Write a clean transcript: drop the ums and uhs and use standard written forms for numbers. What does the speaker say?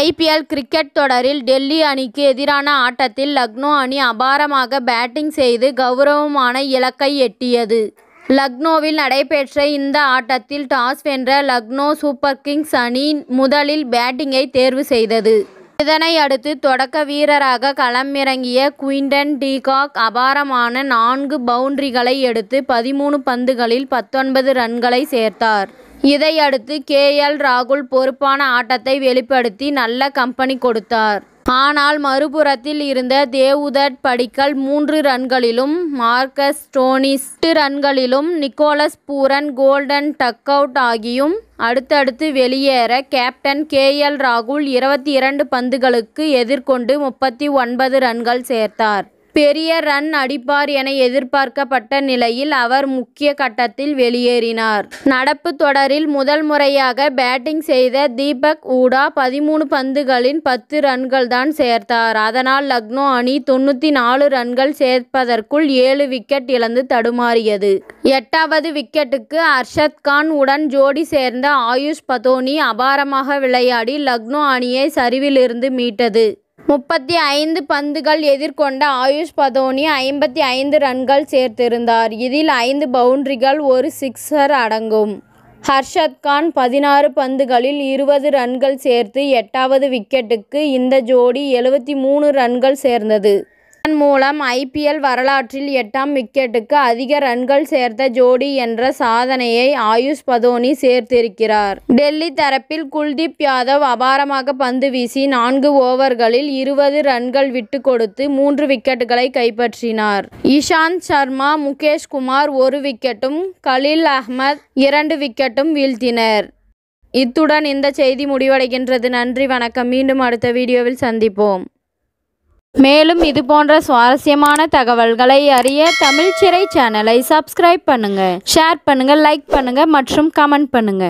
IPL cricket தொடரில் டெல்லி அணிக்கு எதிரான ஆட்டத்தில் லக்னோ அணி அபாரமாக பேட்டிங் செய்து கௌரவமான இலக்கை எட்டியது. லக்னோவில் நடைபெற்ற இந்த ஆட்டத்தில் டாஸ் வென்ற லக்னோ சூப்பர் கிங்ஸ் அணி முதலில் பேட்டிங்கை தேர்வு செய்தது. இதனை அடுத்து தொடக்க வீரராக களமிறங்கிய குவிண்டன் டி காக் அபாரமான 4 பவுண்டரிகளை எடுத்து 13 பந்துகளில் 19 ரன்களை சேர்த்தார். இதையடுத்து KL ராகுல் பொறுப்பான ஆட்டத்தை வெளிப்படுத்தி நல்ல கம்பெனி கொடுத்தார். ஆனால் மறுபுறத்தில் இருந்த தேவ்தத் படிக்கல் 3 ரன்களிலும் மார்க்கஸ் ஸ்டோனிஸ் 8 ரன்களிலும் Nicholas Pooran golden duck out ஆகியும் அடுத்தடுத்து வெளியேற கேப்டன் KL ராகுல் 22 பந்துகளுக்கு எதிர்கொண்டு 39 ரன்கள் சேர்த்தார். பெரிய ரன் அடிப்பார் என எதிர்பார்க்கப்பட்ட நிலையில் அவர் முக்கிய கட்டத்தில் வெளியேறினார். நடப்பு தொடரில் முதல் முறையாக பேட்டிங் செய்த தீபக் ஹூடா 13 பந்துகளில் 10 ரன்கள் தான் சேர்த்தார். அதனால் லக்னோ அணி 94 ரன்கள் சேர்ப்பதற்குள் 7 விக்கெட் இழந்து தடுமாறியது. 8வது விக்கெட்டுக்கு அர்ஷத் கான் உடன் ஜோடி சேர்ந்த ஆயுஷ் பதோனி அபாரமாக விளையாடி லக்னோ அணியை சரிவிலிருந்து மீட்டது. 35 பந்துகள் எதிர்கொண்ட ஆயுஷ் பதோனி 55 ரன்கள் சேர்த்திருந்தார். இதில் 5 பவுண்டரிகள் ஒரு சிக்ஸர் அடங்கும். ஹர்ஷத் கான் 16 பந்துகளில் 20 ரன்கள் சேர்த்து 8வது விக்கெட்டுக்கு இந்த ஜோடி 73 ரன்கள் சேர்ந்தது. இதன் மூலம் IPL வரலாற்றில் 8ஆம் விக்கெட்டுக்கு அதிக ரன்கள் சேர்த்த ஜோடி என்ற சாதனையை ஆயுஷ் பதோனி சேர்த்திருக்கிறார். டெல்லி தரப்பில் குல்தீப் யாதவ் அபாரமாக பந்து வீசி 4 ஓவர்களில் 20 ரன்கள் விட்டு கொடுத்து 3 விக்கெட்டுகளை கைப்பற்றினார். இஷாந்த் சர்மா, முகேஷ் குமார் 1 விக்கெட்டும் கலீல் அஹ்மத் 2 விக்கெட்டும் வீழ்த்தினர். இத்துடன் இந்த செய்தி முடிவடைகின்றது. நன்றி, வணக்கம். மீண்டும் அடுத்த வீடியோவில் சந்திப்போம். மேலும் இதுபோன்ற சுவாரஸ்யமான தகவல்களை அறிய தமிழ் சிறை சேனலை சப்ஸ்கிரைப் பண்ணுங்க, ஷேர் பண்ணுங்க, லைக் பண்ணுங்க மற்றும் கமெண்ட் பண்ணுங்க.